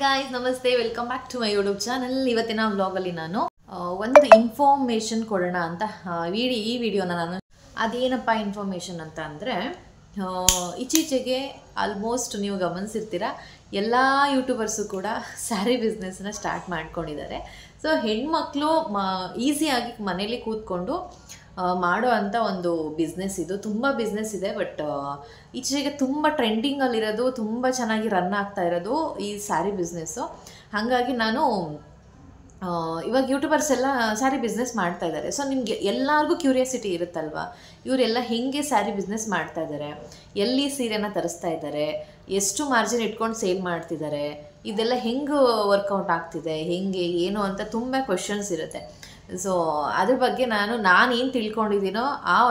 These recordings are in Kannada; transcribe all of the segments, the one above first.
guys, namaste. Welcome back to my YouTube channel. ಇವತ್ತಿನ ವ್ಲಾಗ್ ಅಲ್ಲಿ ನಾನು ಒಂದು ಇನ್ಫಾರ್ಮೇಷನ್ ಕೊಡೋಣ ಅಂತ ಈ ವಿಡಿಯೋನ ನಾನು ಅದೇನಪ್ಪ ಇನ್ಫಾರ್ಮೇಷನ್ ಅಂತ ಅಂದರೆ ಇತ್ತೀಚೆಗೆ ಆಲ್ಮೋಸ್ಟ್ ನೀವು ಗಮನಿಸಿರ್ತೀರಾ ಎಲ್ಲ ಯೂಟ್ಯೂಬರ್ಸು ಕೂಡ ಸ್ಯಾರಿ ಬಿಸ್ನೆಸ್ನ ಸ್ಟಾರ್ಟ್ ಮಾಡ್ಕೊಂಡಿದ್ದಾರೆ. ಸೊ ಹೆಣ್ಮಕ್ಳು ಈಸಿಯಾಗಿ ಮನೇಲಿ ಕೂತ್ಕೊಂಡು ಮಾಡೋ ಅಂಥ ಒಂದು ಬಿಸ್ನೆಸ್ ಇದು. ತುಂಬ ಬಿಸ್ನೆಸ್ ಇದೆ, ಬಟ್ ಈಚೆಗೆ ತುಂಬ ಟ್ರೆಂಡಿಂಗಲ್ಲಿರೋದು, ತುಂಬ ಚೆನ್ನಾಗಿ ರನ್ ಆಗ್ತಾ ಇರೋದು ಈ ಸ್ಯಾರಿ ಬಿಸ್ನೆಸ್ಸು. ಹಾಗಾಗಿ ನಾನು ಇವಾಗ ಯೂಟ್ಯೂಬರ್ಸ್ ಎಲ್ಲ ಸ್ಯಾರಿ ಬಿಸ್ನೆಸ್ ಮಾಡ್ತಾ ಇದ್ದಾರೆ. ಸೊ ನಿಮಗೆ ಎಲ್ಲರಿಗೂ ಕ್ಯೂರಿಯಾಸಿಟಿ ಇರುತ್ತಲ್ವ, ಇವರೆಲ್ಲ ಹೇಗೆ ಸ್ಯಾರಿ ಬಿಸ್ನೆಸ್ ಮಾಡ್ತಾ ಇದ್ದಾರೆ, ಎಲ್ಲಿ ಸೀರೆನ ತರಿಸ್ತಾ ಇದ್ದಾರೆ, ಎಷ್ಟು ಮಾರ್ಜಿನ್ ಇಟ್ಕೊಂಡು ಸೇಲ್ ಮಾಡ್ತಿದ್ದಾರೆ, ಇದೆಲ್ಲ ಹೆಂಗೆ ವರ್ಕೌಟ್ ಆಗ್ತಿದೆ, ಹೆಂಗೆ ಏನು ಅಂತ ತುಂಬ ಕ್ವೆಶನ್ಸ್ ಇರುತ್ತೆ. ಸೊ ಅದ್ರ ಬಗ್ಗೆ ನಾನು ಏನು ತಿಳ್ಕೊಂಡಿದ್ದೀನೋ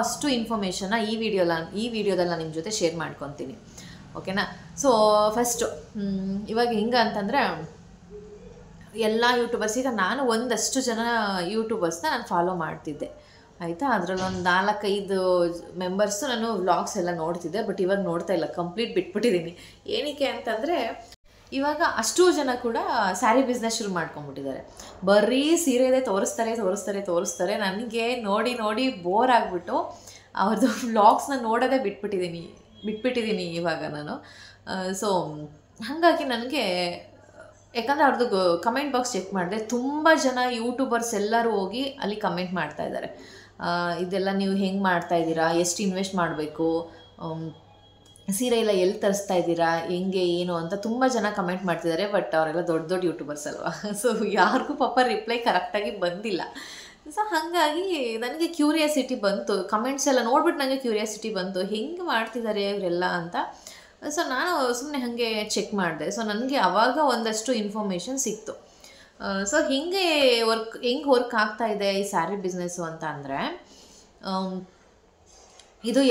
ಅಷ್ಟು ಇನ್ಫಾರ್ಮೇಷನ್ನ ಈ ವಿಡಿಯೋದಲ್ಲಿ ನಾನು ನಿಮ್ಮ ಜೊತೆ ಶೇರ್ ಮಾಡ್ಕೊತೀನಿ, ಓಕೆನಾ. ಸೊ ಫಸ್ಟು ಇವಾಗ ಹೆಂಗೆ ಅಂತಂದರೆ ಎಲ್ಲ ಯೂಟ್ಯೂಬರ್ಸ್, ಈಗ ನಾನು ಒಂದಷ್ಟು ಜನ ಯೂಟ್ಯೂಬರ್ಸ್ನ ನಾನು ಫಾಲೋ ಮಾಡ್ತಿದ್ದೆ, ಆಯಿತಾ. ಅದರಲ್ಲಿ ಒಂದು 4-5 ಮೆಂಬರ್ಸು ನಾನು ವ್ಲಾಗ್ಸ್ ಎಲ್ಲ ನೋಡ್ತಿದ್ದೆ, ಬಟ್ ಇವಾಗ ನೋಡ್ತಾ ಇಲ್ಲ, ಕಂಪ್ಲೀಟ್ ಬಿಟ್ಬಿಟ್ಟಿದ್ದೀನಿ. ಏನಕ್ಕೆ ಅಂತಂದರೆ ಇವಾಗ ಅಷ್ಟೂ ಜನ ಕೂಡ ಸ್ಯಾರಿ ಬಿಸ್ನೆಸ್ ಶುರು ಮಾಡ್ಕೊಂಡ್ಬಿಟ್ಟಿದ್ದಾರೆ. ಬರೀ ಸೀರೆದೇ ತೋರಿಸ್ತಾರೆ. ನನಗೆ ನೋಡಿ ಬೋರ್ ಆಗಿಬಿಟ್ಟು ಅವ್ರದ್ದು ವ್ಲಾಗ್ಸ್ನ ನೋಡೋದೇ ಬಿಟ್ಬಿಟ್ಟಿದ್ದೀನಿ ಇವಾಗ ನಾನು. ಸೊ ಹಾಗಾಗಿ ನನಗೆ, ಯಾಕಂದರೆ ಅವ್ರದ್ದು ಕಮೆಂಟ್ ಬಾಕ್ಸ್ ಚೆಕ್ ಮಾಡಿದೆ, ತುಂಬ ಜನ ಯೂಟ್ಯೂಬರ್ಸ್ ಎಲ್ಲರೂ ಹೋಗಿ ಅಲ್ಲಿ ಕಮೆಂಟ್ ಮಾಡ್ತಾ ಇದ್ದಾರೆ, ಇದೆಲ್ಲ ನೀವು ಹೆಂಗೆ ಮಾಡ್ತಾಯಿದ್ದೀರಾ, ಎಷ್ಟು ಇನ್ವೆಸ್ಟ್ ಮಾಡಬೇಕು, ಸೀರೆ ಎಲ್ಲ ಎಲ್ಲಿ ತರಿಸ್ತಾ ಇದ್ದೀರಾ, ಹೆಂಗೆ ಏನು ಅಂತ ತುಂಬ ಜನ ಕಮೆಂಟ್ ಮಾಡ್ತಿದ್ದಾರೆ. ಬಟ್ ಅವರೆಲ್ಲ ದೊಡ್ಡ ಯೂಟ್ಯೂಬರ್ಸ್ ಅಲ್ವಾ, ಸೊ ಯಾರಿಗೂ ಪಾಪ ರಿಪ್ಲೈ ಕರೆಕ್ಟಾಗಿ ಬಂದಿಲ್ಲ. ಸೊ ಹಾಗಾಗಿ ನನಗೆ ಕ್ಯೂರಿಯಾಸಿಟಿ ಬಂತು, ಕಮೆಂಟ್ಸ್ ಎಲ್ಲ ನೋಡ್ಬಿಟ್ಟು ನನಗೆ ಕ್ಯೂರಿಯಾಸಿಟಿ ಬಂತು, ಹೆಂಗೆ ಮಾಡ್ತಿದ್ದಾರೆ ಇವರೆಲ್ಲ ಅಂತ. ಸೊ ನಾನು ಸುಮ್ಮನೆ ಹಾಗೆ ಚೆಕ್ ಮಾಡಿದೆ. ಸೊ ನನಗೆ ಆವಾಗ ಒಂದಷ್ಟು ಇನ್ಫಾರ್ಮೇಷನ್ ಸಿಕ್ತು. ಸೊ ಹೆಂಗೆ ವರ್ಕ್ ಆಗ್ತಾ ಇದೆ ಈ ಸ್ಯಾರಿ ಬಿಸ್ನೆಸ್ಸು ಅಂತ ಅಂದರೆ, ಇದು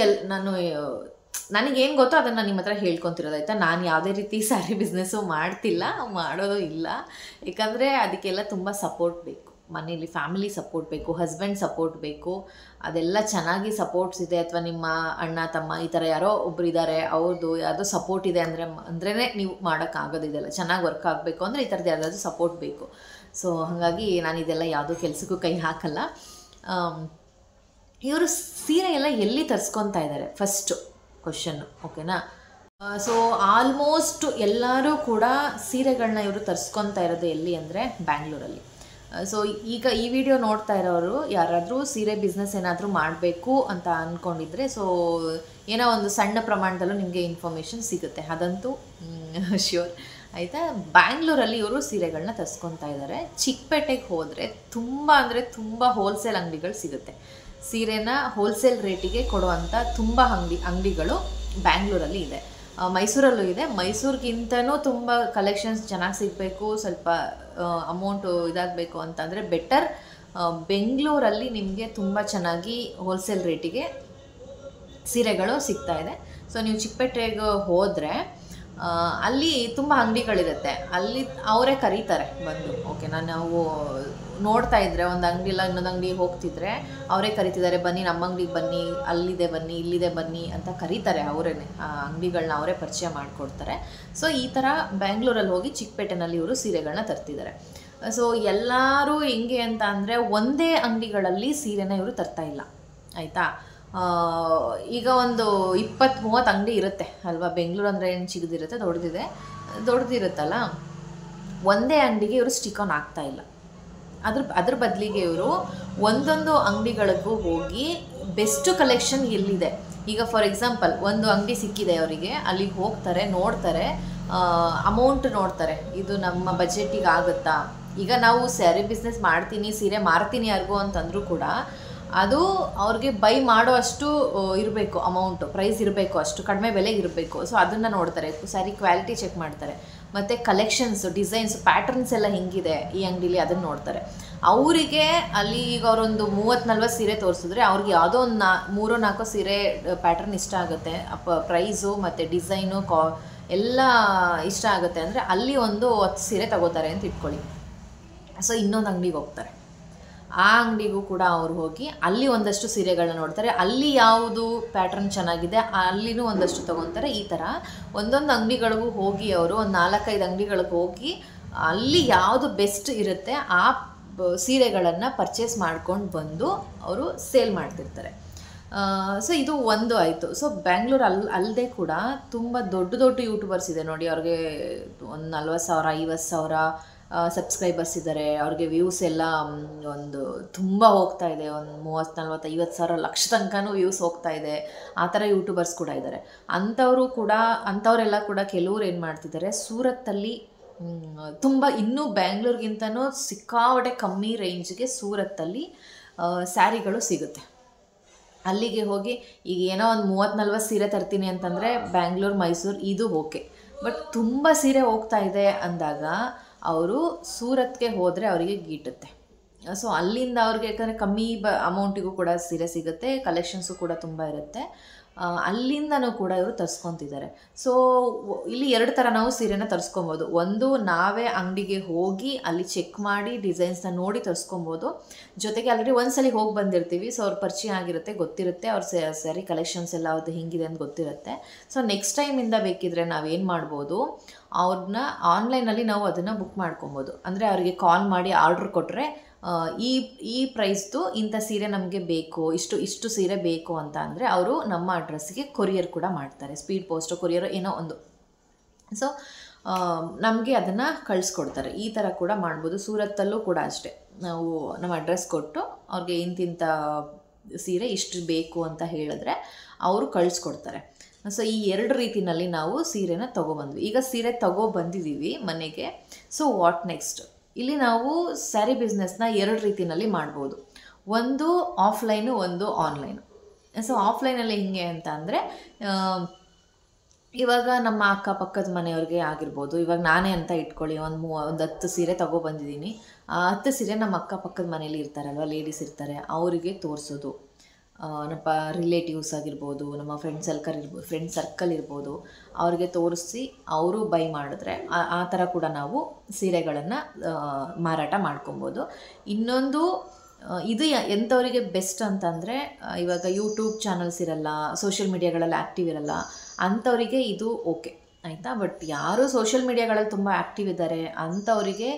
ನನಗೇನು ಗೊತ್ತೋ ಅದನ್ನು ನಿಮ್ಮ ಹತ್ರ ಹೇಳ್ಕೊತಿರೋದಾಯ್ತಾ. ನಾನು ಯಾವುದೇ ರೀತಿ ಸ್ಯಾರಿ ಬಿಸ್ನೆಸ್ಸು ಮಾಡೋದು ಇಲ್ಲ. ಯಾಕಂದರೆ ಅದಕ್ಕೆಲ್ಲ ತುಂಬ ಸಪೋರ್ಟ್ ಬೇಕು, ಮನೇಲಿ ಫ್ಯಾಮಿಲಿ ಸಪೋರ್ಟ್ ಬೇಕು, ಹಸ್ಬೆಂಡ್ ಸಪೋರ್ಟ್ ಬೇಕು. ಅದೆಲ್ಲ ಚೆನ್ನಾಗಿ ಸಪೋರ್ಟ್ಸ್ ಇದೆ, ಅಥವಾ ನಿಮ್ಮ ಅಣ್ಣ ತಮ್ಮ ಈ ಥರ ಯಾರೋ ಒಬ್ರು ಇದ್ದಾರೆ, ಅವ್ರದ್ದು ಯಾವುದೋ ಸಪೋರ್ಟ್ ಇದೆ ಅಂದ್ರೇ ನೀವು ಮಾಡೋಕ್ಕಾಗೋದಿದೆಲ್ಲ. ಚೆನ್ನಾಗಿ ವರ್ಕ್ ಆಗಬೇಕು ಅಂದರೆ ಈ ಥರದ್ದು ಯಾವುದಾದ್ರೂ ಸಪೋರ್ಟ್ ಬೇಕು. ಸೊ ಹಾಗಾಗಿ ನಾನು ಇದೆಲ್ಲ ಯಾವುದೋ ಕೆಲಸಕ್ಕೂ ಕೈ ಹಾಕಲ್ಲ. ಇವರು ಸೀರೆ ಎಲ್ಲ ಎಲ್ಲಿ ತರಿಸ್ಕೊತಾ ಇದ್ದಾರೆ ಫಸ್ಟು ಕ್ವಶನ್ನು, ಓಕೆನಾ. ಸೊ ಆಲ್ಮೋಸ್ಟ್ ಎಲ್ಲರೂ ಕೂಡ ಸೀರೆಗಳನ್ನ ಇವರು ತರಿಸ್ಕೊತಾ ಇರೋದು ಎಲ್ಲಿ ಅಂದರೆ ಬ್ಯಾಂಗ್ಳೂರಲ್ಲಿ. ಸೊ ಈಗ ಈ ವಿಡಿಯೋ ನೋಡ್ತಾ ಇರೋರು ಯಾರಾದರೂ ಸೀರೆ ಬಿಸ್ನೆಸ್ ಏನಾದರೂ ಮಾಡಬೇಕು ಅಂತ ಅಂದ್ಕೊಂಡಿದ್ರೆ, ಸೊ ಏನೋ ಒಂದು ಸಣ್ಣ ಪ್ರಮಾಣದಲ್ಲೂ ನಿಮಗೆ ಇನ್ಫಾರ್ಮೇಷನ್ ಸಿಗುತ್ತೆ, ಅದಂತೂ ಶ್ಯೂರ್, ಆಯಿತಾ. ಬ್ಯಾಂಗ್ಳೂರಲ್ಲಿ ಇವರು ಸೀರೆಗಳನ್ನ ತರಿಸ್ಕೊತಾ ಇದ್ದಾರೆ. ಚಿಕ್ಕಪೇಟೆಗೆ ಹೋದರೆ ತುಂಬ ಹೋಲ್ಸೇಲ್ ಅಂಗಡಿಗಳು ಸಿಗುತ್ತೆ. ಸೀರೆನ ಹೋಲ್ಸೇಲ್ ರೇಟಿಗೆ ಕೊಡುವಂಥ ತುಂಬ ಅಂಗಡಿಗಳು ಬ್ಯಾಂಗ್ಳೂರಲ್ಲಿ ಇದೆ, ಮೈಸೂರಲ್ಲೂ ಇದೆ. ಮೈಸೂರಿಗಿಂತನೂ ತುಂಬ ಕಲೆಕ್ಷನ್ಸ್ ಚೆನ್ನಾಗಿ ಸಿಗಬೇಕು, ಸ್ವಲ್ಪ ಅಮೌಂಟು ಇದಾಗಬೇಕು ಅಂತಂದರೆ ಬೆಟರ್ ಬೆಂಗಳೂರಲ್ಲಿ ನಿಮಗೆ ತುಂಬ ಚೆನ್ನಾಗಿ ಹೋಲ್ಸೇಲ್ ರೇಟಿಗೆ ಸೀರೆಗಳು ಸಿಗ್ತಾ ಇದೆ. ಸೊ ನೀವು ಚಿಕ್ಕಪೇಟೆಗೆ ಹೋದರೆ ಅಲ್ಲಿ ತುಂಬ ಅಂಗಡಿಗಳಿರುತ್ತೆ, ಅಲ್ಲಿ ಅವರೇ ಕರೀತಾರೆ ಬಂದು, ಓಕೆನಾ. ನಾವು ನೋಡ್ತಾ ಇದ್ದರೆ ಒಂದು ಅಂಗಡಿ ಇಲ್ಲ ಇನ್ನೊಂದು ಅಂಗಡಿಗೆ ಹೋಗ್ತಿದ್ರೆ ಅವರೇ ಕರೀತಿದ್ದಾರೆ, ಬನ್ನಿ ನಮ್ಮ ಅಂಗಡಿಗೆ ಬನ್ನಿ, ಅಲ್ಲಿದೆ ಬನ್ನಿ, ಇಲ್ಲಿದೆ ಬನ್ನಿ ಅಂತ ಕರೀತಾರೆ. ಅವರೇ ಆ ಅಂಗಡಿಗಳನ್ನ ಅವರೇ ಪರಿಚಯ ಮಾಡಿಕೊಡ್ತಾರೆ. ಸೊ ಈ ಥರ ಬ್ಯಾಂಗ್ಳೂರಲ್ಲಿ ಹೋಗಿ ಚಿಕ್ಕಪೇಟೆನಲ್ಲಿ ಇವರು ಸೀರೆಗಳನ್ನ ತರ್ತಿದ್ದಾರೆ. ಸೊ ಎಲ್ಲರೂ ಹೆಂಗೆ ಅಂತ ಅಂದರೆ ಒಂದೇ ಅಂಗಡಿಗಳಲ್ಲಿ ಸೀರೆನ ಇವರು ತರ್ತಾ ಇಲ್ಲ, ಆಯಿತಾ. ಈಗ ಒಂದು 20-30 ಅಂಗಡಿ ಇರುತ್ತೆ ಅಲ್ವಾ. ಬೆಂಗಳೂರು ಅಂದರೆ ಏನು ಚಿಕ್ಕದಿರುತ್ತೆ, ದೊಡ್ಡದಿರುತ್ತಲ್ಲ. ಒಂದೇ ಅಂಗಡಿಗೆ ಇವರು ಸ್ಟಿಕ್ ಆನ್ ಆಗ್ತಾ ಇಲ್ಲ. ಅದ್ರ ಬದಲಿಗೆ ಇವರು ಒಂದೊಂದು ಅಂಗಡಿಗಳಿಗೂ ಹೋಗಿ ಬೆಸ್ಟ್ ಕಲೆಕ್ಷನ್ ಎಲ್ಲಿದೆ, ಈಗ ಫಾರ್ ಎಕ್ಸಾಂಪಲ್ ಒಂದು ಅಂಗಡಿ ಸಿಕ್ಕಿದೆ ಅವರಿಗೆ, ಅಲ್ಲಿಗೆ ಹೋಗ್ತಾರೆ, ನೋಡ್ತಾರೆ, ಅಮೌಂಟ್ ನೋಡ್ತಾರೆ, ಇದು ನಮ್ಮ ಬಜೆಟಿಗೆ ಆಗುತ್ತಾ. ಈಗ ನಾವು ಸ್ಯಾರಿ ಬಿಸ್ನೆಸ್ ಮಾಡ್ತೀನಿ, ಸೀರೆ ಮಾರ್ತೀನಿ ಯಾರಿಗೂ ಅಂತಂದರೂ ಕೂಡ ಅದು ಅವ್ರಿಗೆ ಬೈ ಮಾಡೋ ಅಷ್ಟು ಇರಬೇಕು, ಅಮೌಂಟು ಪ್ರೈಸ್ ಇರಬೇಕು, ಅಷ್ಟು ಕಡಿಮೆ ಬೆಲೆಗೆ ಇರಬೇಕು. ಸೊ ಅದನ್ನು ನೋಡ್ತಾರೆ, ಸ್ಯಾರಿ ಕ್ವಾಲಿಟಿ ಚೆಕ್ ಮಾಡ್ತಾರೆ, ಮತ್ತು ಕಲೆಕ್ಷನ್ಸು, ಡಿಸೈನ್ಸ್, ಪ್ಯಾಟರ್ನ್ಸ್ ಎಲ್ಲ ಹೆಂಗಿದೆ ಈ ಅಂಗಡೀಲಿ ಅದನ್ನು ನೋಡ್ತಾರೆ. ಅವರಿಗೆ ಅಲ್ಲಿ ಈಗ ಅವರೊಂದು 30-40 ಸೀರೆ ತೋರಿಸಿದ್ರೆ ಅವ್ರಿಗೆ ಯಾವುದೋ ಒಂದು 3-4 ಸೀರೆ ಪ್ಯಾಟರ್ನ್ ಇಷ್ಟ ಆಗುತ್ತೆ, ಪ್ರೈಸು ಮತ್ತು ಡಿಸೈನು ಎಲ್ಲ ಇಷ್ಟ ಆಗುತ್ತೆ ಅಂದರೆ ಅಲ್ಲಿ ಒಂದು 10 ಸೀರೆ ತಗೋತಾರೆ ಅಂತ ಇಟ್ಕೊಳ್ಳಿ. ಸೊ ಇನ್ನೊಂದು ಅಂಗಡಿಗೆ ಹೋಗ್ತಾರೆ, ಆ ಅಂಗಡಿಗೂ ಕೂಡ ಅವ್ರು ಹೋಗಿ ಅಲ್ಲಿ ಒಂದಷ್ಟು ಸೀರೆಗಳನ್ನ ನೋಡ್ತಾರೆ, ಅಲ್ಲಿ ಯಾವುದು ಪ್ಯಾಟ್ರನ್ ಚೆನ್ನಾಗಿದೆ ಅಲ್ಲಿನೂ ಒಂದಷ್ಟು ತೊಗೊತಾರೆ. ಈ ಥರ ಒಂದೊಂದು ಅಂಗಡಿಗಳಿಗೂ ಹೋಗಿ ಅವರು ಒಂದು 4-5 ಅಂಗಡಿಗಳಿಗೆ ಹೋಗಿ ಅಲ್ಲಿ ಯಾವುದು ಬೆಸ್ಟ್ ಇರುತ್ತೆ ಆ ಸೀರೆಗಳನ್ನು ಪರ್ಚೇಸ್ ಮಾಡ್ಕೊಂಡು ಬಂದು ಅವರು ಸೇಲ್ ಮಾಡ್ತಿರ್ತಾರೆ. ಸೊ ಇದು ಒಂದು ಆಯಿತು. ಸೊ ಬ್ಯಾಂಗ್ಳೂರು ಅಲ್ಲದೆ ಕೂಡ ತುಂಬ ದೊಡ್ಡ ದೊಡ್ಡ ಯೂಟ್ಯೂಬರ್ಸ್ ಇದೆ ನೋಡಿ, ಅವ್ರಿಗೆ ಒಂದು 40,000 50,000 ಸಬ್ಸ್ಕ್ರೈಬರ್ಸ್ ಇದ್ದಾರೆ. ಅವ್ರಿಗೆ ವ್ಯೂಸ್ ಎಲ್ಲ ಒಂದು ತುಂಬ ಹೋಗ್ತಾ ಇದೆ, ಒಂದು 30-40-50,000 ಲಕ್ಷ ತನಕನೂ ವ್ಯೂಸ್ ಹೋಗ್ತಾ ಇದೆ. ಆ ಥರ ಯೂಟ್ಯೂಬರ್ಸ್ ಕೂಡ ಇದ್ದಾರೆ. ಅಂಥವರೆಲ್ಲ ಕೂಡ ಕೆಲವ್ರು ಏನು ಮಾಡ್ತಿದ್ದಾರೆ, ಸೂರತ್ತಲ್ಲಿ ತುಂಬ ಇನ್ನೂ ಬ್ಯಾಂಗ್ಳೂರ್ಗಿಂತನೂ ಸಿಕ್ಕಾಪಟ್ಟೆ ಕಮ್ಮಿ ರೇಂಜ್ಗೆ ಸೂರತ್ತಲ್ಲಿ ಸ್ಯಾರಿಗಳು ಸಿಗುತ್ತೆ. ಅಲ್ಲಿಗೆ ಹೋಗಿ ಈಗ ಏನೋ ಒಂದು 30-40 ಸೀರೆ ತರ್ತೀನಿ ಅಂತಂದರೆ ಬ್ಯಾಂಗ್ಳೂರು ಮೈಸೂರು ಇದು ಓಕೆ, ಬಟ್ ತುಂಬ ಸೀರೆ ಹೋಗ್ತಾ ಇದೆ ಅಂದಾಗ ಅವರು ಸೂರತ್ಗೆ ಹೋದರೆ ಅವರಿಗೆ ಗೀಟುತ್ತೆ. ಸೊ ಅಲ್ಲಿಂದ ಅವ್ರಿಗೆ ಯಾಕಂದರೆ ಕಮ್ಮಿ ಅಮೌಂಟಿಗೂ ಕೂಡ ಸೀರೆ ಸಿಗುತ್ತೆ, ಕಲೆಕ್ಷನ್ಸು ಕೂಡ ತುಂಬ ಇರುತ್ತೆ. ಅಲ್ಲಿಂದನೂ ಕೂಡ ಇವರು ತರಿಸ್ಕೊತಿದ್ದಾರೆ. ಸೊ ಇಲ್ಲಿ 2 ಥರ ನಾವು ಸೀರೆನ ತರಿಸ್ಕೊಬೋದು. ಒಂದು ನಾವೇ ಅಂಗಡಿಗೆ ಹೋಗಿ ಅಲ್ಲಿ ಚೆಕ್ ಮಾಡಿ ಡಿಸೈನ್ಸ್ನ ನೋಡಿ ತರಿಸ್ಕೊಬೋದು. ಜೊತೆಗೆ ಆಲ್ರೆಡಿ ಒಂದ್ಸಲಿ ಹೋಗಿ ಬಂದಿರ್ತೀವಿ, ಸೊ ಅವ್ರ ಪರಿಚಯ ಆಗಿರುತ್ತೆ, ಗೊತ್ತಿರುತ್ತೆ ಅವ್ರ ಸ್ಯಾರಿ ಕಲೆಕ್ಷನ್ಸ್ ಎಲ್ಲ ಅವ್ರದ್ದು ಹಿಂಗಿದೆ ಅಂತ ಗೊತ್ತಿರುತ್ತೆ. ಸೊ ನೆಕ್ಸ್ಟ್ ಟೈಮಿಂದ ಬೇಕಿದ್ರೆ ನಾವೇನು ಮಾಡ್ಬೋದು, ಅವ್ರನ್ನ ಆನ್ಲೈನಲ್ಲಿ ನಾವು ಅದನ್ನು ಬುಕ್ ಮಾಡ್ಕೊಬೋದು. ಅಂದರೆ ಅವರಿಗೆ ಕಾಲ್ ಮಾಡಿ ಆರ್ಡ್ರ್ ಕೊಟ್ಟರೆ ಈ ಪ್ರೈಸ್ದು ಇಂಥ ಸೀರೆ ನಮಗೆ ಬೇಕು, ಇಷ್ಟು ಸೀರೆ ಬೇಕು ಅಂತ ಅಂದರೆ ಅವರು ನಮ್ಮ ಅಡ್ರೆಸ್ಸಿಗೆ ಕೊರಿಯರ್ ಕೂಡ ಮಾಡ್ತಾರೆ, ಸ್ಪೀಡ್ ಪೋಸ್ಟು ಕೊರಿಯರು ಏನೋ ಒಂದು. ಸೊ ನಮಗೆ ಅದನ್ನು ಕಳಿಸ್ಕೊಡ್ತಾರೆ. ಈ ಥರ ಕೂಡ ಮಾಡ್ಬೋದು. ಸೂರತ್ತಲ್ಲೂ ಕೂಡ ಅಷ್ಟೇ, ನಾವು ನಮ್ಮ ಅಡ್ರೆಸ್ ಕೊಟ್ಟು ಅವ್ರಿಗೆ ಇಂತಿಂಥ ಸೀರೆ ಇಷ್ಟು ಬೇಕು ಅಂತ ಹೇಳಿದ್ರೆ ಅವರು ಕಳಿಸ್ಕೊಡ್ತಾರೆ. ಸೊ ಈ 2 ರೀತಿಯಲ್ಲಿ ನಾವು ಸೀರೆನ ತೊಗೊಬಂದ್ವಿ. ಈಗ ಸೀರೆ ಬಂದಿದ್ದೀವಿ ಮನೆಗೆ. So what next? ಇಲ್ಲಿ ನಾವು ಸ್ಯಾರಿ ಬಿಸ್ನೆಸ್ನ 2 ರೀತಿಯಲ್ಲಿ ಮಾಡ್ಬೋದು. ಒಂದು ಆಫ್ಲೈನು, ಒಂದು ಆನ್ಲೈನು. ಸೊ ಆಫ್ಲೈನಲ್ಲಿ ಹಿಂಗೆ ಅಂತ ಅಂದರೆ ಇವಾಗ ನಮ್ಮ ಅಕ್ಕಪಕ್ಕದ ಮನೆಯವ್ರಿಗೆ ಆಗಿರ್ಬೋದು, ಇವಾಗ ನಾನೇ ಅಂತ ಇಟ್ಕೊಳ್ಳಿ, ಒಂದು 10 ಸೀರೆ ತೊಗೊಬಂದಿದ್ದೀನಿ. ಆ 10 ಸೀರೆ ನಮ್ಮ ಅಕ್ಕಪಕ್ಕದ ಮನೇಲಿ ಇರ್ತಾರಲ್ವ, ಲೇಡೀಸ್ ಇರ್ತಾರೆ, ಅವರಿಗೆ ತೋರಿಸೋದು. ನಮ್ಮ ರಿಲೇಟಿವ್ಸ್ ಆಗಿರ್ಬೋದು, ನಮ್ಮ ಫ್ರೆಂಡ್ ಸರ್ಕಲ್ ಇರ್ಬೋದು, ಅವ್ರಿಗೆ ತೋರಿಸಿ ಅವರು ಬೈ ಮಾಡಿದ್ರೆ ಆ ಥರ ಕೂಡ ನಾವು ಸೀರೆಗಳನ್ನು ಮಾರಾಟ ಮಾಡ್ಕೊಬೋದು. ಇನ್ನೊಂದು ಇದು ಎಂಥವರಿಗೆ ಬೆಸ್ಟ್ ಅಂತಂದರೆ, ಇವಾಗ ಯೂಟ್ಯೂಬ್ ಚಾನಲ್ಸ್ ಇರಲ್ಲ, ಸೋಷಿಯಲ್ ಮೀಡಿಯಾಗಳಲ್ಲಿ ಆ್ಯಕ್ಟಿವ್ ಇರಲ್ಲ, ಅಂಥವರಿಗೆ ಇದು ಓಕೆ ಆಯಿತಾ. ಬಟ್ ಯಾರು ಸೋಷಿಯಲ್ ಮೀಡಿಯಾಗಳಲ್ಲಿ ತುಂಬ ಆ್ಯಕ್ಟಿವ್ ಇದ್ದಾರೆ ಅಂಥವರಿಗೆ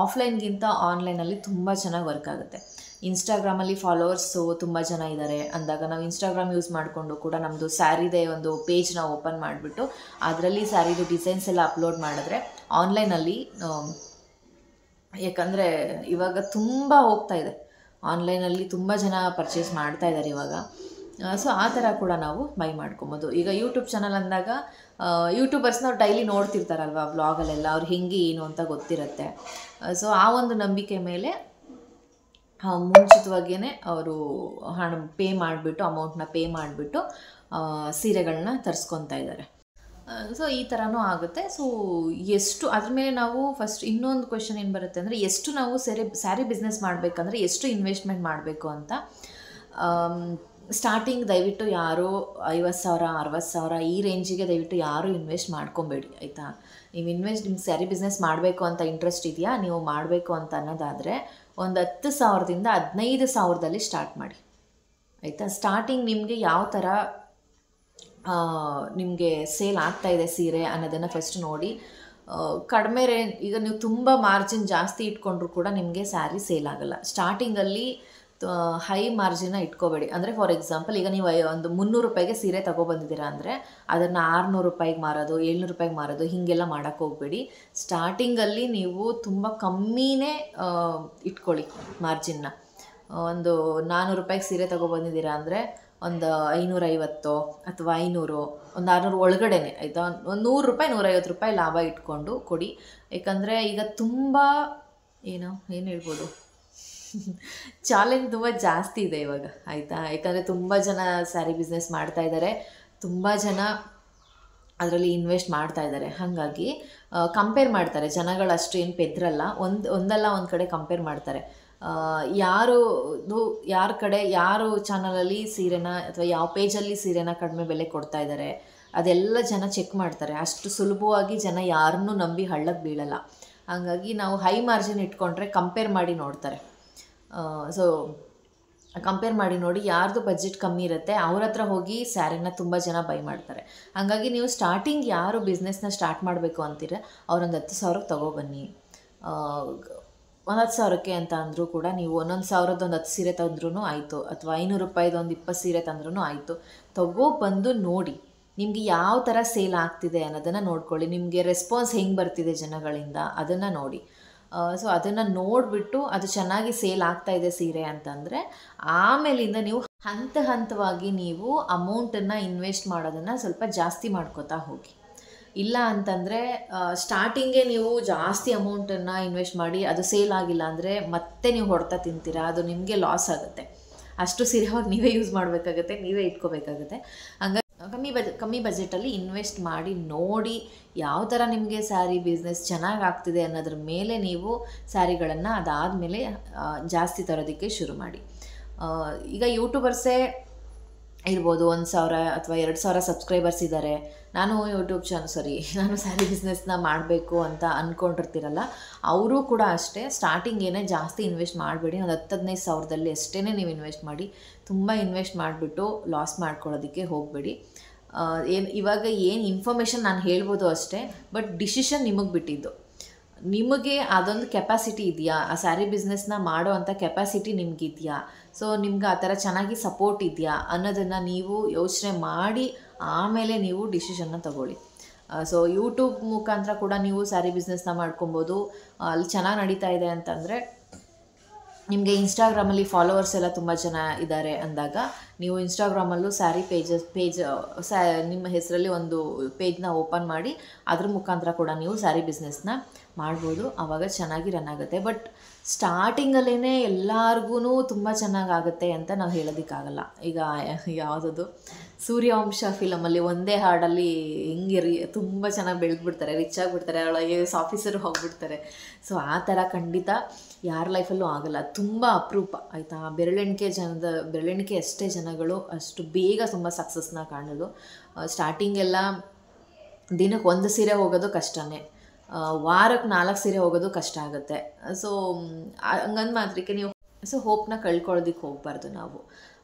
ಆಫ್ಲೈನ್ಗಿಂತ ಆನ್ಲೈನಲ್ಲಿ ತುಂಬ ಚೆನ್ನಾಗಿ ವರ್ಕ್ ಆಗುತ್ತೆ. ಇನ್ಸ್ಟಾಗ್ರಾಮಲ್ಲಿ ಫಾಲೋವರ್ಸು ತುಂಬ ಜನ ಇದ್ದಾರೆ ಅಂದಾಗ ನಾವು ಇನ್ಸ್ಟಾಗ್ರಾಮ್ ಯೂಸ್ ಮಾಡಿಕೊಂಡು ಕೂಡ ನಮ್ಮದು ಸ್ಯಾರಿದೇ ಒಂದು ಪೇಜ್ನ ಓಪನ್ ಮಾಡಿಬಿಟ್ಟು ಅದರಲ್ಲಿ ಸ್ಯಾರಿದು ಡಿಸೈನ್ಸ್ ಎಲ್ಲ ಅಪ್ಲೋಡ್ ಮಾಡಿದ್ರೆ ಆನ್ಲೈನಲ್ಲಿ, ಯಾಕಂದರೆ ಇವಾಗ ತುಂಬ ಹೋಗ್ತಾ ಇದೆ, ಆನ್ಲೈನಲ್ಲಿ ತುಂಬ ಜನ ಪರ್ಚೇಸ್ ಮಾಡ್ತಾ ಇದ್ದಾರೆ ಇವಾಗ. ಸೊ ಆ ಥರ ಕೂಡ ನಾವು ಬೈ ಮಾಡ್ಕೊಬೋದು. ಈಗ ಯೂಟ್ಯೂಬ್ ಚಾನಲ್ ಅಂದಾಗ ಯೂಟ್ಯೂಬರ್ಸ್ನ ಅವ್ರು ಡೈಲಿ ನೋಡ್ತಿರ್ತಾರಲ್ವ ವ್ಲಾಗಲ್ಲೆಲ್ಲ, ಅವ್ರು ಹೆಂಗೆ ಏನು ಅಂತ ಗೊತ್ತಿರುತ್ತೆ. ಸೊ ಆ ಒಂದು ನಂಬಿಕೆ ಮೇಲೆ ಮುಂಚಿತವಾಗಿಯೇ ಅವರು ಅಮೌಂಟ್ನ ಪೇ ಮಾಡಿಬಿಟ್ಟು ಸೀರೆಗಳನ್ನ ತರಿಸ್ಕೊತಾ ಇದ್ದಾರೆ. ಸೊ ಈ ಥರನೂ ಆಗುತ್ತೆ. ಸೊ ಎಷ್ಟು ಅದ್ರ ಮೇಲೆ ನಾವು ಫಸ್ಟ್ ಇನ್ನೊಂದು ಕ್ವೆಶನ್ ಏನು ಬರುತ್ತೆ ಅಂದರೆ, ಎಷ್ಟು ನಾವು ಸ್ಯಾರಿ ಬಿಸ್ನೆಸ್ ಮಾಡಬೇಕಂದ್ರೆ ಎಷ್ಟು ಇನ್ವೆಸ್ಟ್ಮೆಂಟ್ ಮಾಡಬೇಕು ಅಂತ. ಸ್ಟಾರ್ಟಿಂಗ್ ದಯವಿಟ್ಟು ಯಾರು 50,000 60,000 ಈ ರೇಂಜಿಗೆ ದಯವಿಟ್ಟು ಯಾರೂ ಇನ್ವೆಸ್ಟ್ ಮಾಡ್ಕೊಬೇಡಿ ಆಯಿತಾ. ನೀವು ನಿಮ್ಗೆ ಸ್ಯಾರಿ ಬಿಸ್ನೆಸ್ ಮಾಡಬೇಕು ಅಂತ ಇಂಟ್ರೆಸ್ಟ್ ಇದೆಯಾ, ನೀವು ಮಾಡಬೇಕು ಅಂತ ಅನ್ನೋದಾದರೆ ಒಂದು 10,000ದಿಂದ 15,000ದಲ್ಲಿ ಸ್ಟಾರ್ಟ್ ಮಾಡಿ ಆಯಿತಾ. ಸ್ಟಾರ್ಟಿಂಗ್ ನಿಮಗೆ ಯಾವ ಥರ ನಿಮಗೆ ಸೇಲ್ ಆಗ್ತಾಯಿದೆ ಸೀರೆ ಅನ್ನೋದನ್ನು ಫಸ್ಟ್ ನೋಡಿ. ಕಡಿಮೆ ಈಗ ನೀವು ತುಂಬ ಮಾರ್ಜಿನ್ ಜಾಸ್ತಿ ಇಟ್ಕೊಂಡ್ರೂ ಕೂಡ ನಿಮಗೆ ಸ್ಯಾರಿ ಸೇಲ್ ಆಗೋಲ್ಲ. ಸ್ಟಾರ್ಟಿಂಗಲ್ಲಿ ಹೈ ಮಾರ್ಜಿನ ಇಟ್ಕೋಬೇಡಿ. ಅಂದರೆ ಫಾರ್ ಎಕ್ಸಾಂಪಲ್ ಈಗ ನೀವು ಒಂದು 300 ರೂಪಾಯಿಗೆ ಸೀರೆ ತೊಗೊಬಂದಿದ್ದೀರಾ ಅಂದರೆ ಅದನ್ನು 600 ರೂಪಾಯಿಗೆ ಮಾರೋದು, 700 ರೂಪಾಯಿಗೆ ಮಾರೋದು ಹೀಗೆಲ್ಲ ಮಾಡೋಕ್ಕೆ ಹೋಗಬೇಡಿ. ಸ್ಟಾರ್ಟಿಂಗಲ್ಲಿ ನೀವು ತುಂಬ ಕಮ್ಮಿನೇ ಇಟ್ಕೊಳ್ಳಿ ಮಾರ್ಜಿನ್ನ. ಒಂದು 400 ರೂಪಾಯಿಗೆ ಸೀರೆ ತೊಗೊಬಂದಿದ್ದೀರಾ ಅಂದರೆ ಒಂದು 550 ಅಥವಾ 500, ಒಂದು 600 ಒಳಗಡೆನೆ ಆಯಿತಾ. ಒಂದು 100 ರೂಪಾಯಿ 150 ರೂಪಾಯಿ ಲಾಭ ಇಟ್ಕೊಂಡು ಕೊಡಿ. ಯಾಕಂದರೆ ಈಗ ತುಂಬ ಏನು ಹೇಳ್ಬೋದು, ಚಾಲೆಂಜ್ ತುಂಬ ಜಾಸ್ತಿ ಇದೆ ಇವಾಗ ಆಯಿತಾ. ಯಾಕಂದರೆ ತುಂಬ ಜನ ಸ್ಯಾರಿ ಬಿಸ್ನೆಸ್ ಮಾಡ್ತಾಯಿದ್ದಾರೆ, ತುಂಬ ಜನ ಅದರಲ್ಲಿ ಇನ್ವೆಸ್ಟ್ ಮಾಡ್ತಾ ಇದ್ದಾರೆ. ಹಾಗಾಗಿ ಕಂಪೇರ್ ಮಾಡ್ತಾರೆ ಜನಗಳು, ಅಷ್ಟು ಏನು ಪೆದ್ರಲ್ಲ. ಒಂದಲ್ಲ ಒಂದು ಕಡೆ ಕಂಪೇರ್ ಮಾಡ್ತಾರೆ. ಯಾರು ಚಾನಲಲ್ಲಿ ಸೀರೆನ ಅಥವಾ ಯಾವ ಪೇಜಲ್ಲಿ ಸೀರೆನ ಕಡಿಮೆ ಬೆಲೆ ಕೊಡ್ತಾ ಇದ್ದಾರೆ ಅದೆಲ್ಲ ಜನ ಚೆಕ್ ಮಾಡ್ತಾರೆ. ಅಷ್ಟು ಸುಲಭವಾಗಿ ಜನ ಯಾರನ್ನೂ ನಂಬಿ ಹಳ್ಳಕ್ಕೆ ಬೀಳಲ್ಲ. ಹಾಗಾಗಿ ನಾವು ಹೈ ಮಾರ್ಜಿನ್ ಇಟ್ಕೊಂಡ್ರೆ ಕಂಪೇರ್ ಮಾಡಿ ನೋಡ್ತಾರೆ. ಸೊ ಕಂಪೇರ್ ಮಾಡಿ ನೋಡಿ, ಯಾರ್ದು ಬಜೆಟ್ ಕಮ್ಮಿ ಇರುತ್ತೆ ಅವ್ರ ಹತ್ರ ಹೋಗಿ ಸ್ಯಾರಿನ ತುಂಬ ಜನ ಬೈ ಮಾಡ್ತಾರೆ. ಹಾಗಾಗಿ ನೀವು ಸ್ಟಾರ್ಟಿಂಗ್ ಯಾರು ಬಿಸ್ನೆಸ್ನ ಸ್ಟಾರ್ಟ್ ಮಾಡಬೇಕು ಅಂತೀರ ಅವ್ರೊಂದು 10,000ಕ್ಕೆ ತೊಗೊಬನ್ನಿ. 10,000ಕ್ಕೆ ಅಂತ ಅಂದರೂ ಕೂಡ ನೀವು 1,000ದ ಒಂದು 10 ಸೀರೆ ತಂದ್ರೂ ಆಯಿತು, ಅಥವಾ 500 ರೂಪಾಯಿದು ಒಂದು 20 ಸೀರೆ ತಂದ್ರೂ ಆಯಿತು. ಬಂದು ನೋಡಿ ನಿಮಗೆ ಯಾವ ಥರ ಸೇಲ್ ಆಗ್ತಿದೆ ಅನ್ನೋದನ್ನು ನೋಡ್ಕೊಳ್ಳಿ. ನಿಮಗೆ ರೆಸ್ಪಾನ್ಸ್ ಹೆಂಗೆ ಬರ್ತಿದೆ ಜನಗಳಿಂದ ಅದನ್ನು ನೋಡಿ. ಸೊ ಅದನ್ನು ನೋಡಿಬಿಟ್ಟು ಅದು ಚೆನ್ನಾಗಿ ಸೇಲ್ ಆಗ್ತಾಯಿದೆ ಸೀರೆ ಅಂತಂದರೆ ಆಮೇಲಿಂದ ನೀವು ಹಂತವಾಗಿ ನೀವು ಅಮೌಂಟನ್ನು ಇನ್ವೆಸ್ಟ್ ಮಾಡೋದನ್ನು ಸ್ವಲ್ಪ ಜಾಸ್ತಿ ಮಾಡ್ಕೋತಾ ಹೋಗಿ. ಇಲ್ಲ ಅಂತಂದರೆ ಸ್ಟಾರ್ಟಿಂಗೇ ನೀವು ಜಾಸ್ತಿ ಅಮೌಂಟನ್ನು ಇನ್ವೆಸ್ಟ್ ಮಾಡಿ ಅದು ಸೇಲ್ ಆಗಿಲ್ಲ ಅಂದರೆ ಮತ್ತೆ ನೀವು ಹೊಡೆತ ತಿಂತೀರಾ, ಅದು ನಿಮಗೆ ಲಾಸ್ ಆಗುತ್ತೆ. ಅಷ್ಟು ಸೀರೆ ಹೋಗಿ ನೀವೇ ಯೂಸ್ ಮಾಡಬೇಕಾಗತ್ತೆ, ನೀವೇ ಇಟ್ಕೋಬೇಕಾಗುತ್ತೆ. ಹಂಗಾಗಿ ಕಮ್ಮಿ ಬಜೆಟಲ್ಲಿ ಇನ್ವೆಸ್ಟ್ ಮಾಡಿ ನೋಡಿ ಯಾವ ಥರ ನಿಮಗೆ ಸ್ಯಾರಿ ಬಿಸ್ನೆಸ್ ಚೆನ್ನಾಗಿ ಆಗ್ತಿದೆ ಅನ್ನೋದ್ರ ಮೇಲೆ ನೀವು ಸ್ಯಾರಿಗಳನ್ನು ಅದಾದಮೇಲೆ ಜಾಸ್ತಿ ತರೋದಕ್ಕೆ ಶುರು ಮಾಡಿ. ಈಗ ಯೂಟ್ಯೂಬರ್ಸೇ ಇರ್ಬೋದು, 1,000 ಅಥವಾ 2,000 ಸಬ್ಸ್ಕ್ರೈಬರ್ಸ್ ಇದ್ದಾರೆ. ನಾನು ನಾನು ಸ್ಯಾರಿ ಬಿಸ್ನೆಸ್ನ ಮಾಡಬೇಕು ಅಂತ ಅಂದ್ಕೊಂಡಿರ್ತೀರಲ್ಲ, ಅವರು ಕೂಡ ಅಷ್ಟೇ. ಸ್ಟಾರ್ಟಿಂಗ್ ಏನೇ ಜಾಸ್ತಿ ಇನ್ವೆಸ್ಟ್ ಮಾಡಬೇಡಿ, ಒಂದು 10-15 ಸಾವಿರದಲ್ಲಿ ಅಷ್ಟೇ ನೀವು ಇನ್ವೆಸ್ಟ್ ಮಾಡಿ. ತುಂಬ ಇನ್ವೆಸ್ಟ್ ಮಾಡಿಬಿಟ್ಟು ಲಾಸ್ ಮಾಡ್ಕೊಳ್ಳೋದಕ್ಕೆ ಹೋಗಬೇಡಿ. ಇವಾಗ ಏನು ಇನ್ಫಾರ್ಮೇಷನ್ ನಾನು ಹೇಳ್ಬೋದು ಅಷ್ಟೇ, ಬಟ್ ಡಿಸಿಷನ್ ನಿಮಗೆ ಬಿಟ್ಟಿದ್ದು. ನಿಮಗೆ ಅದೊಂದು ಕೆಪಾಸಿಟಿ ಇದೆಯಾ, ಆ ಸ್ಯಾರಿ ಬಿಸ್ನೆಸ್ನ ಮಾಡೋ ಅಂಥ ಕೆಪಾಸಿಟಿ ನಿಮಗಿದೆಯಾ, ಸೊ ನಿಮ್ಗೆ ಆ ಥರ ಚೆನ್ನಾಗಿ ಸಪೋರ್ಟ್ ಇದೆಯಾ ಅನ್ನೋದನ್ನು ನೀವು ಯೋಚನೆ ಮಾಡಿ ಆಮೇಲೆ ನೀವು ಡಿಸಿಷನ್ನ ತಗೊಳ್ಳಿ. ಸೊ ಯೂಟ್ಯೂಬ್ ಮುಖಾಂತರ ಕೂಡ ನೀವು ಸ್ಯಾರಿ ಬಿಸ್ನೆಸ್ನ ಮಾಡ್ಕೊಬೋದು. ಅಲ್ಲಿ ಚೆನ್ನಾಗಿ ನಡೀತಾ ಇದೆ ಅಂತಂದರೆ ನಿಮಗೆ ಇನ್ಸ್ಟಾಗ್ರಾಮಲ್ಲಿ ಫಾಲೋವರ್ಸ್ ಎಲ್ಲ ತುಂಬ ಜನ ಇದ್ದಾರೆ ಅಂದಾಗ ನೀವು ಇನ್ಸ್ಟಾಗ್ರಾಮಲ್ಲೂ ಸ್ಯಾರಿ ಪೇಜ್ ನಿಮ್ಮ ಹೆಸರಲ್ಲಿ ಒಂದು ಪೇಜ್ನ ಓಪನ್ ಮಾಡಿ ಅದ್ರ ಮುಖಾಂತರ ಕೂಡ ನೀವು ಸ್ಯಾರಿ ಬಿಸ್ನೆಸ್ನ ಮಾಡ್ಬೋದು. ಆವಾಗ ಚೆನ್ನಾಗಿ ರನ್ ಆಗುತ್ತೆ. ಬಟ್ ಸ್ಟಾರ್ಟಿಂಗಲ್ಲೇ ಎಲ್ಲರಿಗೂ ತುಂಬ ಚೆನ್ನಾಗಾಗುತ್ತೆ ಅಂತ ನಾವು ಹೇಳೋದಕ್ಕಾಗಲ್ಲ. ಈಗ ಯಾವುದದು ಸೂರ್ಯವಂಶ ಫಿಲಮಲ್ಲಿ ಒಂದೇ ಹಾಡಲ್ಲಿ ಹಿಂಗೆ ತುಂಬ ಚೆನ್ನಾಗಿ ಬೆಳೆದ್ಬಿಡ್ತಾರೆ, ರಿಚ್ ಆಗಿಬಿಡ್ತಾರೆ, ಒಳಗೆ ಆಫೀಸರು ಹೋಗ್ಬಿಡ್ತಾರೆ. ಸೊ ಆ ಥರ ಖಂಡಿತ ಯಾರ ಲೈಫಲ್ಲೂ ಆಗಲ್ಲ. ತುಂಬ ಅಪರೂಪ ಆಯಿತಾ. ಬೆರಳೆಣಿಕೆ ಅಷ್ಟೇ ಜನಗಳು ಅಷ್ಟು ಬೇಗ ತುಂಬ ಸಕ್ಸಸ್ನ ಕಾಣೋದು. ಸ್ಟಾರ್ಟಿಂಗೆಲ್ಲ ದಿನಕ್ಕೆ 1 ಸೀರೆ ಹೋಗೋದು ಕಷ್ಟನೇ, ವಾರಕ್ಕೆ 4 ಸೀರೆ ಹೋಗೋದು ಕಷ್ಟ ಆಗುತ್ತೆ. ಸೊ ಹಂಗಂದು ಮಾತ್ರಕ್ಕೆ ನೀವು ಹೋಪ್ನ ಕಳ್ಕೊಳ್ಳೋದಕ್ಕೆ ಹೋಗಬಾರ್ದು. ನಾವು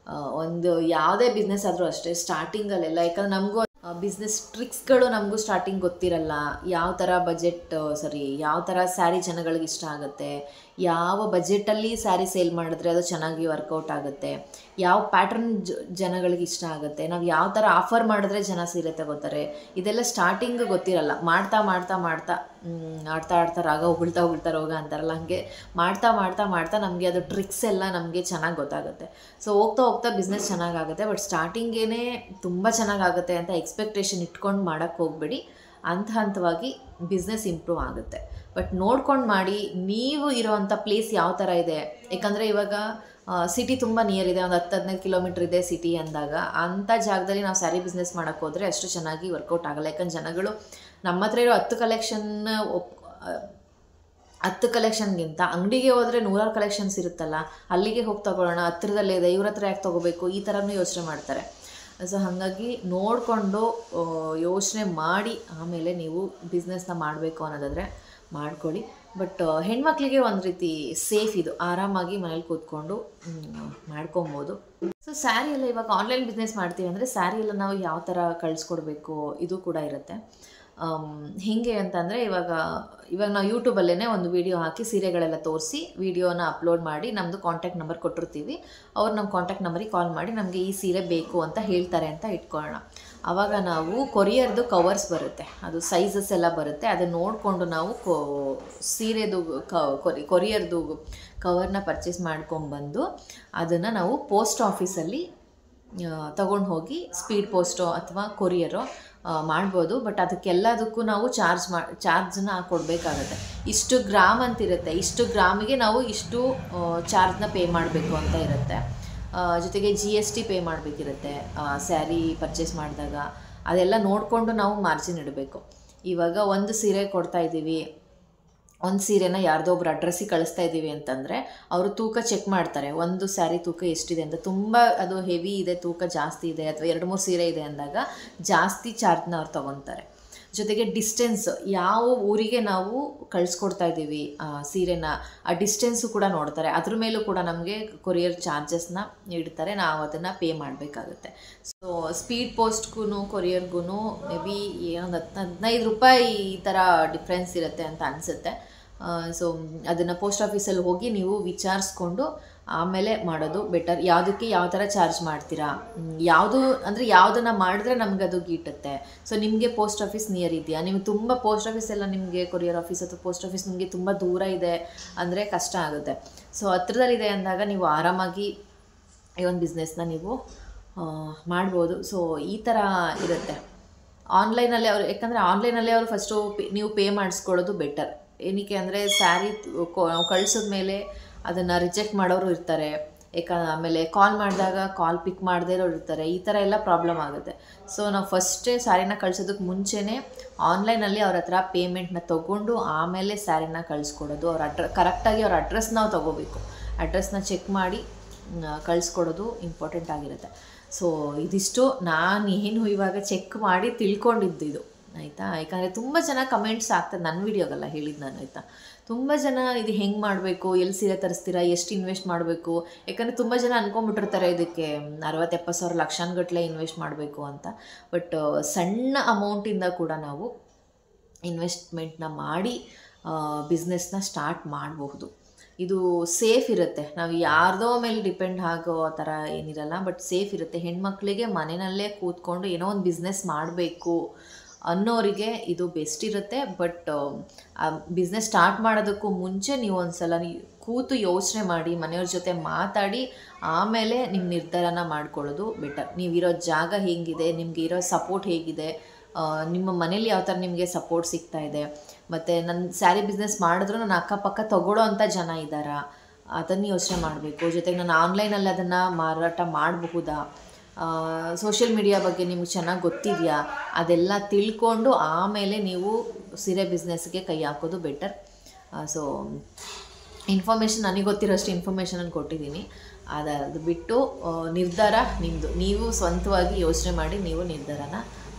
ಒಂದು ಯಾವುದೇ ಬಿಸ್ನೆಸ್ ಆದರೂ ಅಷ್ಟೇ ಸ್ಟಾರ್ಟಿಂಗಲ್ಲೆಲ್ಲ, ಯಾಕಂದ್ರೆ ನಮಗೂ ಬಿಸ್ನೆಸ್ ಟ್ರಿಕ್ಸ್ಗಳು ನಮಗೂ ಸ್ಟಾರ್ಟಿಂಗ್ ಗೊತ್ತಿರಲ್ಲ. ಯಾವ ಥರ ಸ್ಯಾರಿ ಜನಗಳಿಗೆ ಇಷ್ಟ ಆಗುತ್ತೆ, ಯಾವ ಬಜೆಟಲ್ಲಿ ಸ್ಯಾರಿ ಸೇಲ್ ಮಾಡಿದ್ರೆ ಅದು ಚೆನ್ನಾಗಿ ವರ್ಕೌಟ್ ಆಗುತ್ತೆ, ಯಾವ ಪ್ಯಾಟ್ರನ್ ಜನಗಳಿಗೆ ಇಷ್ಟ ಆಗುತ್ತೆ, ನಾವು ಯಾವ ಥರ ಆಫರ್ ಮಾಡಿದ್ರೆ ಜನ ಸೀರೆ ತಗೋತಾರೆ, ಇದೆಲ್ಲ ಸ್ಟಾರ್ಟಿಂಗ್ ಗೊತ್ತಿರಲ್ಲ. ಮಾಡ್ತಾ ಆಡ್ತಾ ರಾಗ ಉಗುಳ್ತಾ ರೋಗ ಅಂತಾರಲ್ಲ, ಹಾಗೆ ಮಾಡ್ತಾ ನಮಗೆ ಅದು ಟ್ರಿಕ್ಸ್ ಎಲ್ಲ ನಮಗೆ ಚೆನ್ನಾಗಿ ಗೊತ್ತಾಗುತ್ತೆ. ಸೊ ಹೋಗ್ತಾ ಬಿಸ್ನೆಸ್ ಚೆನ್ನಾಗಾಗುತ್ತೆ. ಬಟ್ ಸ್ಟಾರ್ಟಿಂಗೇ ತುಂಬ ಚೆನ್ನಾಗಾಗುತ್ತೆ ಅಂತ ಎಕ್ಸ್ಪೆಕ್ಟೇಷನ್ ಇಟ್ಕೊಂಡು ಮಾಡೋಕ್ಕೆ ಹೋಗಬೇಡಿ. ಹಂತವಾಗಿ ಬಿಸ್ನೆಸ್ ಇಂಪ್ರೂವ್ ಆಗುತ್ತೆ. ಬಟ್ ನೋಡ್ಕೊಂಡು ಮಾಡಿ. ನೀವು ಇರೋವಂಥ ಪ್ಲೇಸ್ ಯಾವ ಥರ ಇದೆ, ಯಾಕಂದರೆ ಇವಾಗ ಸಿಟಿ ತುಂಬ ನಿಯರ್ ಇದೆ, ಒಂದು 10-15 ಕಿಲೋಮೀಟ್ರ್ ಇದೆ ಸಿಟಿ ಅಂದಾಗ ಅಂಥ ಜಾಗದಲ್ಲಿ ನಾವು ಸ್ಯಾರಿ ಬಿಸ್ನೆಸ್ ಮಾಡೋಕ್ಕೆ ಹೋದರೆ ಅಷ್ಟು ಚೆನ್ನಾಗಿ ವರ್ಕೌಟ್ ಆಗಲ್ಲ. ಯಾಕಂದ್ರೆ ಜನಗಳು ನಮ್ಮ ಹತ್ರ ಇರೋ 10 ಕಲೆಕ್ಷನ್ಗಿಂತ ಅಂಗಡಿಗೆ ಹೋದರೆ 100 ಕಲೆಕ್ಷನ್ಸ್ ಇರುತ್ತಲ್ಲ, ಅಲ್ಲಿಗೆ ಹೋಗಿ ತೊಗೊಳ್ಳೋಣ, ಹತ್ರದಲ್ಲೇ ಇದೆ, ಇವ್ರ ಹತ್ರ ಯಾಕೆ ತೊಗೋಬೇಕು, ಈ ಥರನೂ ಯೋಚನೆ ಮಾಡ್ತಾರೆ. ಸೊ ಹಾಗಾಗಿ ನೋಡಿಕೊಂಡು ಯೋಚನೆ ಮಾಡಿ ಆಮೇಲೆ ನೀವು ಬಿಸ್ನೆಸ್ನ ಮಾಡಬೇಕು ಅನ್ನೋದಾದರೆ ಮಾಡ್ಕೊಳ್ಳಿ. ಬಟ್ ಹೆಣ್ಮಕ್ಳಿಗೆ ಒಂದು ರೀತಿ ಸೇಫ್ ಇದು, ಆರಾಮಾಗಿ ಮನೇಲಿ ಕೂತ್ಕೊಂಡು ಮಾಡ್ಕೊಬೋದು. ಸೊ ಸ್ಯಾರಿ ಎಲ್ಲ ಇವಾಗ ಆನ್ಲೈನ್ ಬಿಸ್ನೆಸ್ ಮಾಡ್ತೀವಿ ಅಂದರೆ ಸ್ಯಾರಿ ಎಲ್ಲ ನಾವು ಯಾವ ಥರ ಕಳಿಸ್ಕೊಡ್ಬೇಕು ಇದು ಕೂಡ ಇರುತ್ತೆ. ಹೇಗೆ ಅಂತಂದರೆ ಇವಾಗ ನಾವು ಯೂಟ್ಯೂಬಲ್ಲೇ ಒಂದು ವೀಡಿಯೋ ಹಾಕಿ ಸೀರೆಗಳೆಲ್ಲ ತೋರಿಸಿ ವೀಡಿಯೋನ ಅಪ್ಲೋಡ್ ಮಾಡಿ ನಮ್ಮದು ಕಾಂಟ್ಯಾಕ್ಟ್ ನಂಬರ್ ಕೊಟ್ಟಿರ್ತೀವಿ. ಅವ್ರು ನಮ್ಮ ಕಾಂಟ್ಯಾಕ್ಟ್ ನಂಬರಿಗೆ ಕಾಲ್ ಮಾಡಿ ನಮಗೆ ಈ ಸೀರೆ ಬೇಕು ಅಂತ ಹೇಳ್ತಾರೆ ಅಂತ ಇಟ್ಕೊಳ್ಳೋಣ. ಆವಾಗ ನಾವು ಕೊರಿಯರ್ದು ಕವರ್ಸ್ ಬರುತ್ತೆ, ಅದು ಸೈಜಸ್ ಎಲ್ಲ ಬರುತ್ತೆ. ಅದನ್ನು ನೋಡಿಕೊಂಡು ನಾವು ಸೀರೆದು ಕೊರಿಯರ್ದು ಕವರ್ನ ಪರ್ಚೇಸ್ ಮಾಡ್ಕೊಂಡ್ಬಂದು ಅದನ್ನು ನಾವು ಪೋಸ್ಟ್ ಆಫೀಸಲ್ಲಿ ತಗೊಂಡು ಹೋಗಿ ಸ್ಪೀಡ್ ಪೋಸ್ಟೋ ಅಥವಾ ಕೊರಿಯರೋ ಮಾಡ್ಬೋದು. ಬಟ್ ಅದಕ್ಕೆಲ್ಲದಕ್ಕೂ ನಾವು ಚಾರ್ಜನ್ನ ಕೊಡಬೇಕಾಗತ್ತೆ. ಇಷ್ಟು ಗ್ರಾಮ್ ಅಂತಿರುತ್ತೆ, ಇಷ್ಟು ಗ್ರಾಮಿಗೆ ನಾವು ಇಷ್ಟು ಚಾರ್ಜ್ನ ಪೇ ಮಾಡಬೇಕು ಅಂತ ಇರುತ್ತೆ. ಜೊತೆಗೆ GST ಪೇ ಮಾಡಬೇಕಿರುತ್ತೆ ಸ್ಯಾರಿ ಪರ್ಚೇಸ್ ಮಾಡಿದಾಗ. ಅದೆಲ್ಲ ನೋಡಿಕೊಂಡು ನಾವು ಮಾರ್ಜಿನ್ ಇಡಬೇಕು. ಇವಾಗ ಒಂದು ಸೀರೆ ಕೊಡ್ತಾಯಿದ್ದೀವಿ, ಒಂದು ಸೀರೆನ ಯಾರ್ದೋ ಒಬ್ರು ಅಡ್ರೆಸ್ಸಿಗೆ ಕಳಿಸ್ತಾ ಇದ್ದೀವಿ ಅಂತಂದರೆ ಅವರು ತೂಕ ಚೆಕ್ ಮಾಡ್ತಾರೆ, ಒಂದು ಸ್ಯಾರಿ ತೂಕ ಎಷ್ಟಿದೆ ಅಂತ. ತುಂಬ ಅದು ಹೆವಿ ಇದೆ, ತೂಕ ಜಾಸ್ತಿ ಇದೆ, ಅಥವಾ 2-3 ಸೀರೆ ಇದೆ ಅಂದಾಗ ಜಾಸ್ತಿ ಚಾರ್ಜ್ನ ಅವ್ರು ತೊಗೊತಾರೆ. ಜೊತೆಗೆ ಡಿಸ್ಟೆನ್ಸ್, ಯಾವ ಊರಿಗೆ ನಾವು ಕಳಿಸ್ಕೊಡ್ತಾ ಇದ್ದೀವಿ ಸೀರೆನ, ಆ ಡಿಸ್ಟೆನ್ಸು ಕೂಡ ನೋಡ್ತಾರೆ. ಅದ್ರ ಮೇಲೂ ಕೂಡ ನಮಗೆ ಕೊರಿಯರ್ ಚಾರ್ಜಸ್ನ ಇಡ್ತಾರೆ, ನಾವು ಅದನ್ನು ಪೇ ಮಾಡಬೇಕಾಗುತ್ತೆ. ಸೊ ಸ್ಪೀಡ್ ಪೋಸ್ಟ್ಗೂ ಕೊರಿಯರ್ಗೂ ಮೇ ಬಿ ಏನೊಂದು 15 ರೂಪಾಯಿ ಈ ಥರ ಡಿಫ್ರೆನ್ಸ್ ಇರುತ್ತೆ ಅಂತ ಅನಿಸುತ್ತೆ. ಸೊ ಅದನ್ನು ಪೋಸ್ಟ್ ಆಫೀಸಲ್ಲಿ ಹೋಗಿ ನೀವು ವಿಚಾರಿಸ್ಕೊಂಡು ಆಮೇಲೆ ಮಾಡೋದು ಬೆಟರ್. ಯಾವುದಕ್ಕೆ ಯಾವ ಥರ ಚಾರ್ಜ್ ಮಾಡ್ತೀರಾ, ಯಾವುದು ಅಂದರೆ ಯಾವುದನ್ನು ಮಾಡಿದ್ರೆ ನಮ್ಗೆ ಅದು ಗೀಟುತ್ತೆ. ಸೊ ನಿಮಗೆ ಪೋಸ್ಟ್ ಆಫೀಸ್ ನಿಯರ್ ಇದೆಯಾ, ನಿಮ್ಗೆ ತುಂಬ ಪೋಸ್ಟ್ ಆಫೀಸ್ ಎಲ್ಲ ನಿಮಗೆ ಕೊರಿಯರ್ ಆಫೀಸ್ ಅಥವಾ ಪೋಸ್ಟ್ ಆಫೀಸ್ ನಿಮಗೆ ತುಂಬ ದೂರ ಇದೆ ಅಂದರೆ ಕಷ್ಟ ಆಗುತ್ತೆ. ಸೊ ಹತ್ರದಲ್ಲಿದೆ ಅಂದಾಗ ನೀವು ಆರಾಮಾಗಿ ಈ ಒಂದು ಬಿಸ್ನೆಸ್ನ ನೀವು ಮಾಡ್ಬೋದು. ಸೊ ಈ ಥರ ಇರುತ್ತೆ ಆನ್ಲೈನಲ್ಲಿ ಅವರು, ಯಾಕಂದರೆ ಆನ್ಲೈನಲ್ಲಿ ಅವರು ಫಸ್ಟು ನೀವು ಪೇ ಮಾಡಿಸ್ಕೊಳ್ಳೋದು ಬೆಟರ್. ಏನಕ್ಕೆ ಅಂದರೆ ಸ್ಯಾರಿ ಕಳ್ಸಿದ ಮೇಲೆ ಅದನ್ನು ರಿಜೆಕ್ಟ್ ಮಾಡೋರು ಇರ್ತಾರೆ, ಆಮೇಲೆ ಕಾಲ್ ಮಾಡಿದಾಗ ಕಾಲ್ ಪಿಕ್ ಮಾಡದೇ ಇರೋರು ಇರ್ತಾರೆ, ಈ ಥರ ಎಲ್ಲ ಪ್ರಾಬ್ಲಮ್ ಆಗುತ್ತೆ. ಸೊ ನಾವು ಫಸ್ಟೇ ಸ್ಯಾರಿನ ಕಳ್ಸೋದಕ್ಕೆ ಮುಂಚೆನೇ ಆನ್ಲೈನಲ್ಲಿ ಅವ್ರ ಹತ್ರ ಪೇಮೆಂಟ್ನ ತೊಗೊಂಡು ಆಮೇಲೆ ಸ್ಯಾರಿನ ಕಳಿಸ್ಕೊಡೋದು. ಕರೆಕ್ಟಾಗಿ ಅವ್ರ ಅಡ್ರೆಸ್ ನಾವು ತೊಗೋಬೇಕು, ಅಡ್ರೆಸ್ನ ಚೆಕ್ ಮಾಡಿ ಕಳಿಸ್ಕೊಡೋದು ಇಂಪಾರ್ಟೆಂಟ್ ಆಗಿರುತ್ತೆ. ಸೊ ಇದಿಷ್ಟು ನಾನು ಏನು ಇವಾಗ ಚೆಕ್ ಮಾಡಿ ತಿಳ್ಕೊಂಡಿದ್ದು ಇದು, ಆಯಿತಾ. ಯಾಕಂದರೆ ತುಂಬ ಜನ ಕಮೆಂಟ್ಸ್ ಆಗ್ತದೆ ನನ್ನ ವೀಡಿಯೋಗೆಲ್ಲ ಹೇಳಿದ್ದು ನಾನು, ಆಯಿತಾ. ತುಂಬ ಜನ ಇದು ಹೆಂಗೆ ಮಾಡಬೇಕು, ಎಲ್ಲಿ ಸೀರೆ ತರಿಸ್ತೀರಾ, ಎಷ್ಟು ಇನ್ವೆಸ್ಟ್ ಮಾಡಬೇಕು, ಯಾಕಂದರೆ ತುಂಬ ಜನ ಅಂದ್ಕೊಂಬಿಟ್ಟಿರ್ತಾರೆ ಇದಕ್ಕೆ 60-70 ಸಾವಿರ ಲಕ್ಷಾನುಗಟ್ಟಲೆ ಇನ್ವೆಸ್ಟ್ ಮಾಡಬೇಕು ಅಂತ. ಬಟ್ ಸಣ್ಣ ಅಮೌಂಟಿಂದ ಕೂಡ ನಾವು ಇನ್ವೆಸ್ಟ್ಮೆಂಟ್ನ ಮಾಡಿ ಬಿಸ್ನೆಸ್ನ ಸ್ಟಾರ್ಟ್ ಮಾಡಬಹುದು. ಇದು ಸೇಫ್ ಇರುತ್ತೆ, ನಾವು ಯಾರ್ದೋ ಮೇಲೆ ಡಿಪೆಂಡ್ ಆಗೋ ಥರ ಏನಿರಲ್ಲ, ಬಟ್ ಸೇಫ್ ಇರುತ್ತೆ. ಹೆಣ್ಮಕ್ಳಿಗೆ ಮನೆಯಲ್ಲೇ ಕೂತ್ಕೊಂಡು ಏನೋ ಒಂದು ಬಿಸ್ನೆಸ್ ಮಾಡಬೇಕು ಅನ್ನೋರಿಗೆ ಇದು ಬೆಸ್ಟ್ ಇರುತ್ತೆ. ಬಟ್ ಆ ಬಿಸ್ನೆಸ್ ಸ್ಟಾರ್ಟ್ ಮಾಡೋದಕ್ಕೂ ಮುಂಚೆ ನೀವು ಒಂದು ಸಲ ಕೂತು ಯೋಚನೆ ಮಾಡಿ, ಮನೆಯವ್ರ ಜೊತೆ ಮಾತಾಡಿ ಆಮೇಲೆ ನಿಮ್ಮ ನಿರ್ಧಾರನ ಮಾಡ್ಕೊಳ್ಳೋದು ಬೆಟರ್. ನೀವಿರೋ ಜಾಗ ಹೇಗಿದೆ, ನಿಮಗೆ ಇರೋ ಸಪೋರ್ಟ್ ಹೇಗಿದೆ, ನಿಮ್ಮ ಮನೇಲಿ ಯಾವ ಥರ ನಿಮಗೆ ಸಪೋರ್ಟ್ ಸಿಗ್ತಾ ಇದೆ, ಮತ್ತು ನನ್ನ ಸ್ಯಾರಿ ಬಿಸ್ನೆಸ್ ಮಾಡಿದ್ರು ನನ್ನ ಅಕ್ಕಪಕ್ಕ ತೊಗೊಳ್ಳೋ ಅಂಥ ಜನ ಇದ್ದಾರಾ, ಅದನ್ನು ಯೋಚನೆ ಮಾಡಬೇಕು. ಜೊತೆಗೆ ನಾನು ಆನ್ಲೈನಲ್ಲಿ ಅದನ್ನು ಮಾರಾಟ ಮಾಡಬಹುದಾ, ಸೋಷಿಯಲ್ ಮೀಡಿಯಾ ಬಗ್ಗೆ ನಿಮ್ಗೆ ಚೆನ್ನಾಗಿ ಗೊತ್ತಿದೆಯಾ, ಅದೆಲ್ಲ ತಿಳ್ಕೊಂಡು ಆಮೇಲೆ ನೀವು ಸೀರೆ ಬಿಸ್ನೆಸ್ಗೆ ಕೈ ಹಾಕೋದು ಬೆಟರ್. ಸೊ ಇನ್ಫಾರ್ಮೇಷನ್ ನನಗೆ ಗೊತ್ತಿರೋಷ್ಟು ಇನ್ಫಾರ್ಮೇಷನನ್ನು ಕೊಟ್ಟಿದ್ದೀನಿ. ಅದು ಬಿಟ್ಟು ನಿರ್ಧಾರ ನಿಮ್ಮದು, ನೀವು ಸ್ವಂತವಾಗಿ ಯೋಚನೆ ಮಾಡಿ ನೀವು ನಿರ್ಧಾರನ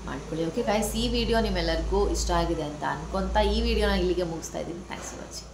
ಮಾಡ್ಕೊಳ್ಳಿ. ಓಕೆ ಗೈಸ್, ಈ ವಿಡಿಯೋ ನಿಮ್ಮೆಲ್ಲರಿಗೂ ಇಷ್ಟ ಆಗಿದೆ ಅಂತ ಅನ್ಕೊತಾ ಈ ವಿಡಿಯೋನ ಇಲ್ಲಿಗೆ ಮುಗಿಸ್ತಾ ಇದ್ದೀನಿ. Thanks for watching.